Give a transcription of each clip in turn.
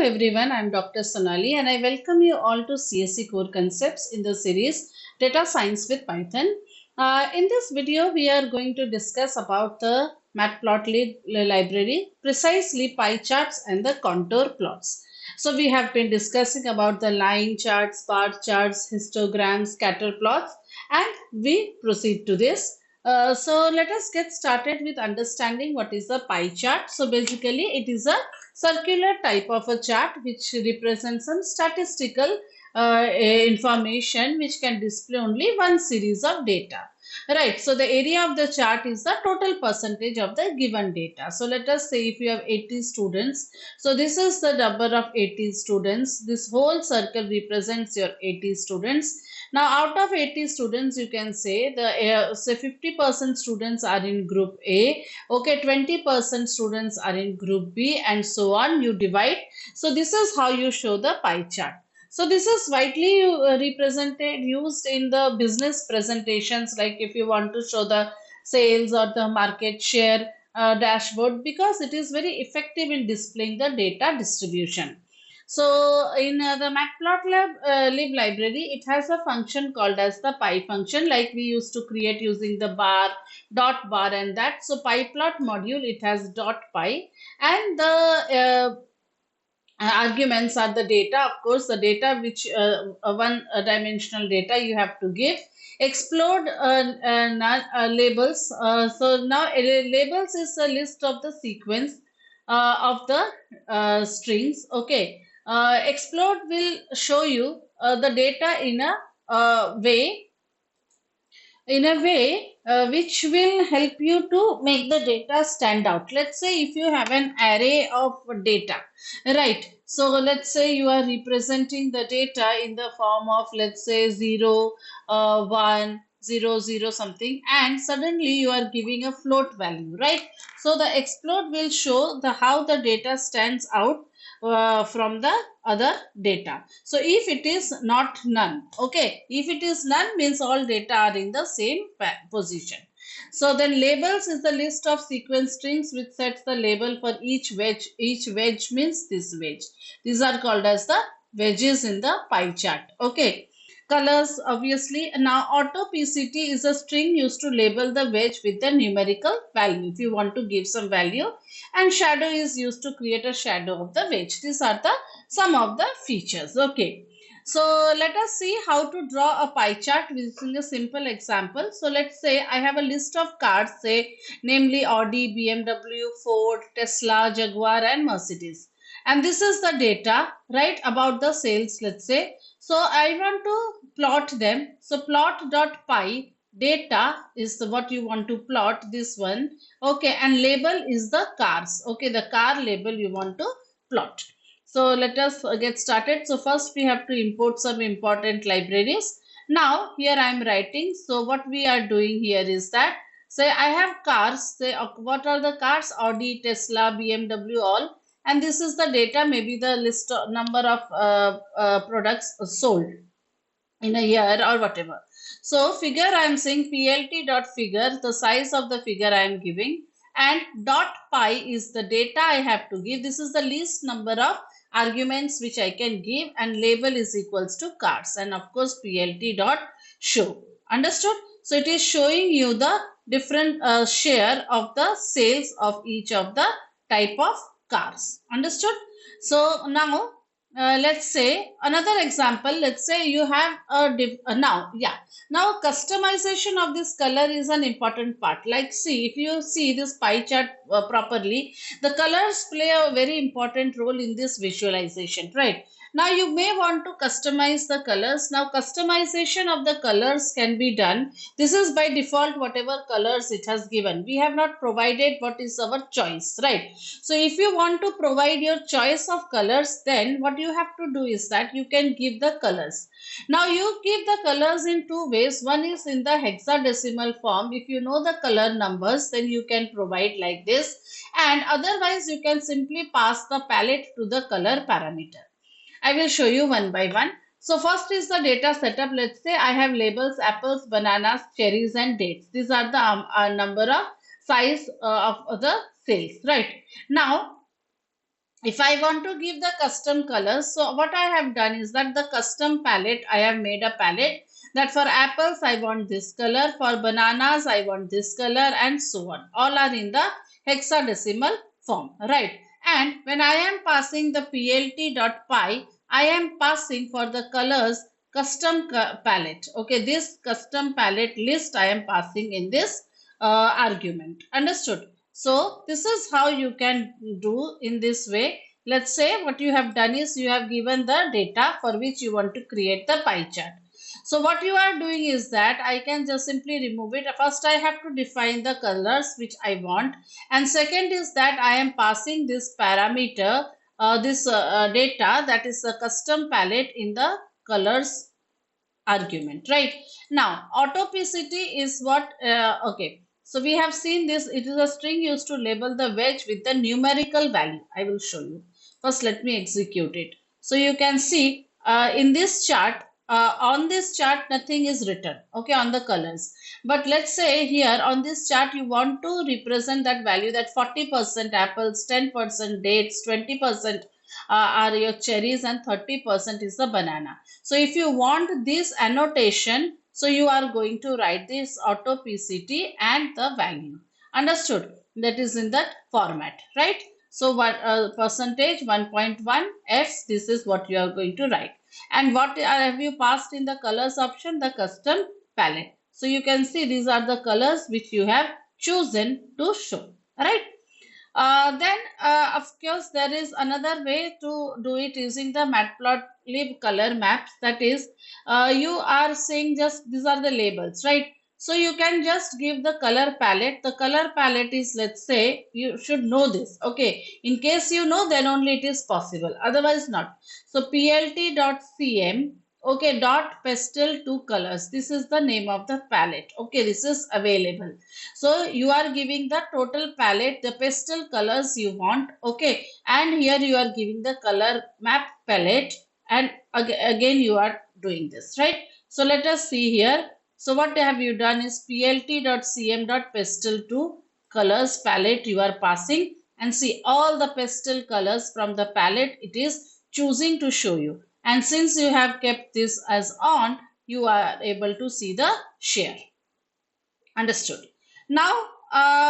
everyone, I'm Dr. Sonali and I welcome you all to CSE Core Concepts in the series Data Science with Python. In this video, we are going to discuss about the Matplotlib library, precisely pie charts and the contour plots. So we have been discussing about the line charts, bar charts, histograms, scatter plots, and we proceed to this. So let us get started with understanding what is the pie chart. So basically, it is a circular type of a chart which represents some statistical information which can display only one series of data. Right, so the area of the chart is the total percentage of the given data. So let us say if you have 80 students, so this is the number of 80 students. This whole circle represents your 80 students. Now out of 80 students, you can say say 50% students are in group A, okay, 20% students are in group B, and so on. You divide. So this is how you show the pie chart. So this is widely represented, used in the business presentations, like if you want to show the sales or the market share dashboard, because it is very effective in displaying the data distribution. So in the Matplotlib library, it has a function called as the pie function, like we used to create using the bar, dot bar and that. So pyplot module, it has dot py, and the arguments are the data, of course, the data which one dimensional data you have to give. Explode labels. So now labels is a list of the sequence of the strings. Okay. Explode will show you the data in a way which will help you to make the data stand out. Let's say if you have an array of data, right? So let's say you are representing the data in the form of, let's say, 0, 1, 0, 0 something, and suddenly you are giving a float value, right? So the explode will show the how the data stands out from the other data. So if it is not none, okay, if it is none means all data are in the same position. So then labels is the list of sequence strings which sets the label for each wedge. Each wedge means this wedge. These are called as the wedges in the pie chart. Okay. Colors, obviously. Now auto PCT is a string used to label the wedge with the numerical value if you want to give some value, and shadow is used to create a shadow of the wedge. These are the some of the features. Okay. So let us see how to draw a pie chart using a simple example. So let's say I have a list of cars, say namely Audi, BMW, Ford, Tesla, Jaguar and Mercedes. And this is the data, right, about the sales, let's say. So I want to plot them. So plot.py data is what you want to plot, this one. Okay, and label is the cars. Okay, the car label you want to plot. So let us get started. So first we have to import some important libraries. Now here I am writing. So what we are doing here is that, say I have cars. Say what are the cars? Audi, Tesla, BMW, all. And this is the data, maybe the list number of products sold in a year or whatever. So figure I am saying plt dot figure, the size of the figure I am giving, and dot py is the data I have to give. This is the least number of arguments which I can give, and label is equals to cars, and of course plt dot show. Understood? So it is showing you the different share of the sales of each of the type of cars. Understood? So now let's say another example. Let's say you have now customization of this color is an important part. Like, see, if you see this pie chart properly, the colors play a very important role in this visualization, right? Now you may want to customize the colors. Now customization of the colors can be done. This is by default whatever colors it has given. We have not provided what is our choice, right? So if you want to provide your choice of colors, then what you have to do is that you can give the colors. Now you give the colors in two ways. One is in the hexadecimal form. If you know the color numbers, then you can provide like this. And otherwise, you can simply pass the palette to the color parameter. I will show you one by one. So first is the data setup. Let's say I have labels apples, bananas, cherries and dates. These are the number of size of the sales, right? Now if I want to give the custom colors, so what I have done is that the custom palette, I have made a palette that for apples I want this color, for bananas I want this color, and so on. All are in the hexadecimal form, right? And when I am passing the plt.py, I am passing for the colors custom palette. Okay, this custom palette list I am passing in this argument. Understood? So this is how you can do in this way. Let's say what you have done is you have given the data for which you want to create the pie chart. So what you are doing is that I can just simply remove it. First I have to define the colors which I want, and second is that I am passing this parameter, this data, that is a custom palette in the colors argument. Right, now autopacity is what, okay, so we have seen this. It is a string used to label the wedge with the numerical value. I will show you. First let me execute it. So you can see in this chart, on this chart nothing is written, okay, on the colors. But let's say here on this chart you want to represent that value, that 40% apples, 10% dates, 20% are your cherries, and 30% is the banana. So if you want this annotation, so you are going to write this auto PCT and the value. Understood? That is in that format, right? So what percentage 1.1 X, this is what you are going to write. And what have you passed in the colors option? The custom palette. So you can see these are the colors which you have chosen to show, right? Then, of course, there is another way to do it using the matplotlib color maps. That is, you are saying just these are the labels, right? So you can just give the color palette. The color palette is, let's say, you should know this. Okay, in case you know, then only it is possible. Otherwise, not. So plt.cm, okay, dot pastel two colors. This is the name of the palette. Okay, this is available. So you are giving the total palette, the pastel colors you want, okay, and here you are giving the color map palette, and again you are doing this, right? So let us see here. So what have you done is plt.cm.pastel2 colors palette you are passing, and see all the pastel colors from the palette it is choosing to show you. And since you have kept this as on, you are able to see the share. Understood. Now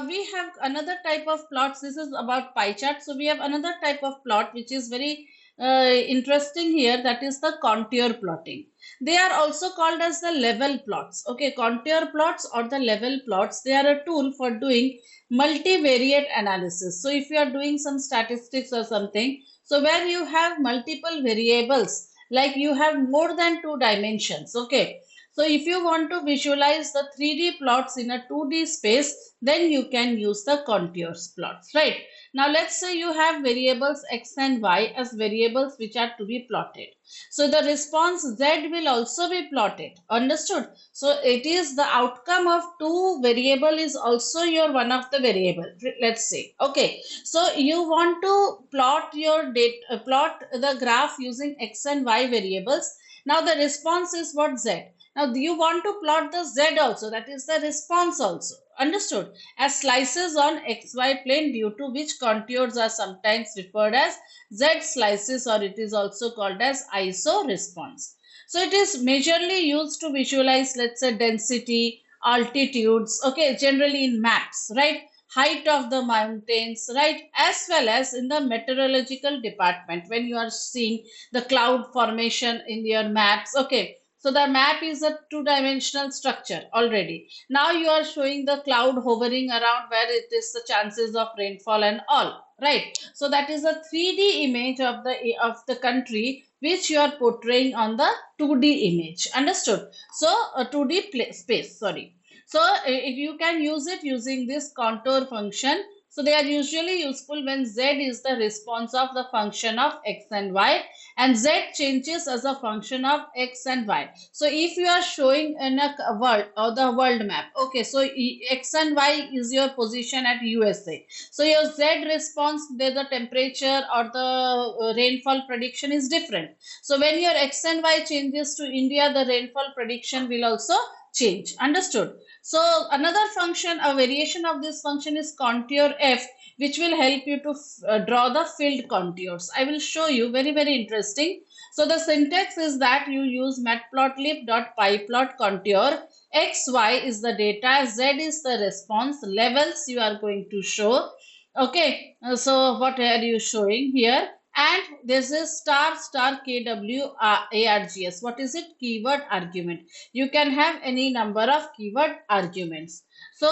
we have another type of plots. This is about pie chart. So we have another type of plot which is very interesting here. That is the contour plotting. They are also called as the level plots. Okay, contour plots or the level plots. They are a tool for doing multivariate analysis. So if you are doing some statistics or something, so where you have multiple variables, like you have more than two dimensions. Okay, so if you want to visualize the 3D plots in a 2D space, then you can use the contours plots, right? Now let's say you have variables x and y as variables which are to be plotted. So the response z will also be plotted. Understood? So it is the outcome of two variable is also your one of the variable. Let's say, okay. So you want to plot your data, plot the graph using x and y variables. Now the response is what, z. Now you want to plot the z also, that is the response also. Understood? As slices on xy plane, due to which contours are sometimes referred as z slices, or it is also called as iso response. So it is majorly used to visualize, let's say, density, altitudes, okay, generally in maps, right? Height of the mountains, right? As well as in the meteorological department when you are seeing the cloud formation in your maps, okay. So the map is a two-dimensional structure already. Now you are showing the cloud hovering around where it is the chances of rainfall and all, right? So that is a 3D image of the country which you are portraying on the 2D image. Understood? So a 2D space, sorry. So if you can use it using this contour function. So they are usually useful when z is the response of the function of x and y, and z changes as a function of x and y. So if you are showing in a world or the world map, okay, so x and y is your position at USA. So your z response, there the temperature or the rainfall prediction is different. So when your x and y changes to India, the rainfall prediction will also change. Understood? So another function, a variation of this function is contour f, which will help you to draw the filled contours. I will show you, very very interesting. So the syntax is that you use matplotlib.pyplot contour. X, Y is the data, Z is the response, levels you are going to show. Okay, so what are you showing here? And this is star star KW ARGS. What is it? Keyword argument. You can have any number of keyword arguments. So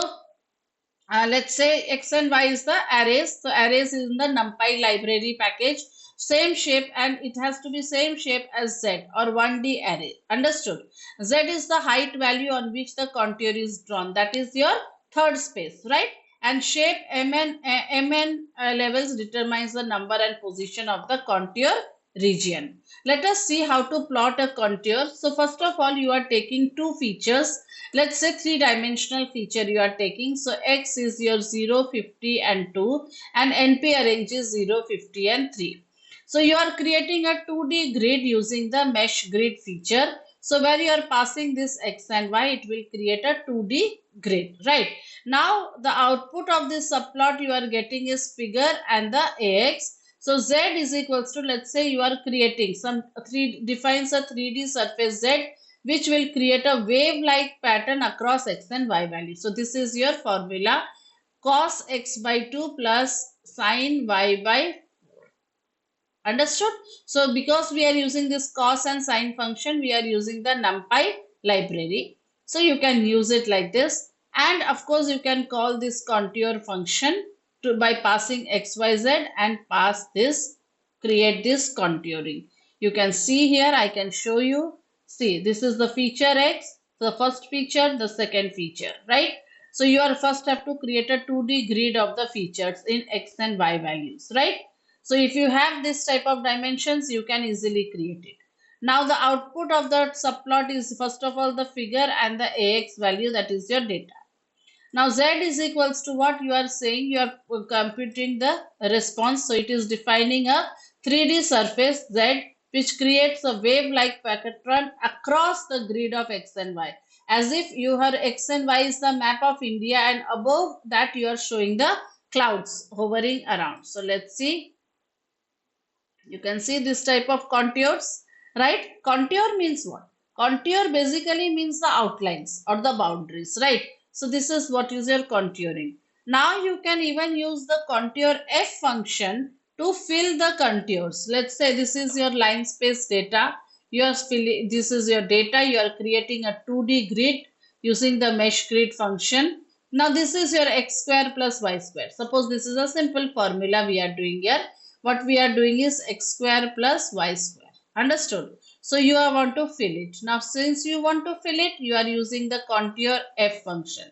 let's say X and Y is the arrays. So arrays is in the NumPy library package. Same shape, and it has to be same shape as Z or 1D array. Understood? Z is the height value on which the contour is drawn. That is your third space, right? And shape MN levels determines the number and position of the contour region. Let us see how to plot a contour. So first of all, you are taking two features. Let's say three-dimensional feature you are taking. So X is your 0, 50 and 2, and NP arranges 0, 50 and 3. So you are creating a 2D grid using the mesh grid feature. So where you are passing this X and Y, it will create a 2D grid, right? Now the output of this subplot you are getting is figure and the AX. So Z is equals to, let's say you are creating some defines a 3D surface Z, which will create a wave-like pattern across X and Y value. So this is your formula, cos X by 2 plus sin Y by 4. Understood? So because we are using this cos and sin function, we are using the NumPy library. So you can use it like this. And of course, you can call this contour function by passing XYZ and pass this, create this contouring. You can see here, I can show you. See, this is the feature X, the first feature, the second feature, right? So you are first have to create a 2D grid of the features in X and Y values, right? So if you have this type of dimensions, you can easily create it. Now the output of the subplot is first of all the figure and the AX value, that is your data. Now Z is equals to what you are saying, you are computing the response. So it is defining a 3D surface Z, which creates a wave-like pattern across the grid of X and Y. As if your X and Y is the map of India, and above that you are showing the clouds hovering around. So let's see. You can see this type of contours, right? Contour means what? Contour basically means the outlines or the boundaries, right? So this is what is your contouring. Now you can even use the contour f function to fill the contours. Let's say this is your line space data. You are filling, this is your data. You are creating a 2D grid using the mesh grid function. Now this is your x square plus y square. Suppose this is a simple formula we are doing here. What we are doing is x square plus y square. Understood? So you want to fill it. Now since you want to fill it, you are using the contour f function.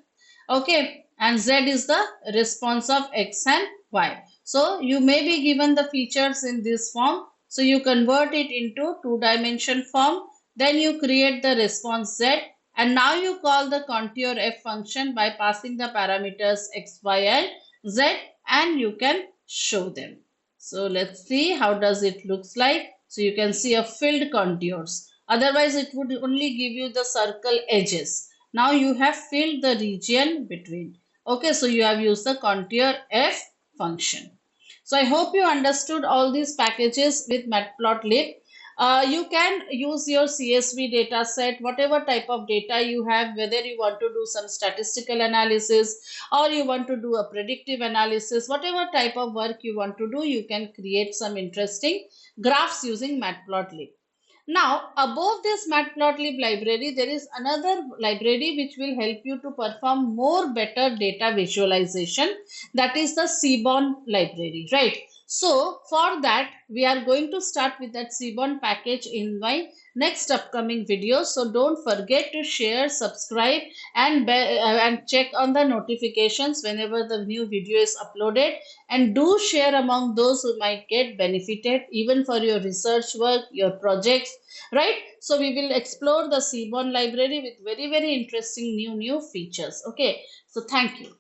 Okay, and z is the response of x and y. So you may be given the features in this form. So you convert it into two-dimension form. Then you create the response z. And now you call the contour f function by passing the parameters x, y and z, and you can show them. So let's see how does it looks like. So you can see a filled contours. Otherwise it would only give you the circle edges. Now you have filled the region between. Okay, so you have used the contour f function. So I hope you understood all these packages with Matplotlib. You can use your CSV data set, whatever type of data you have, whether you want to do some statistical analysis or you want to do a predictive analysis, whatever type of work you want to do, you can create some interesting graphs using Matplotlib. Now, above this Matplotlib library, there is another library which will help you to perform more better data visualization. That is the Seaborn library, right? So, for that, we are going to start with that Seaborn package in my next upcoming video. So, don't forget to share, subscribe, and check on the notifications whenever the new video is uploaded. And do share among those who might get benefited even for your research work, your projects, right? So we will explore the Seaborn library with very, very interesting new features. Okay, so thank you.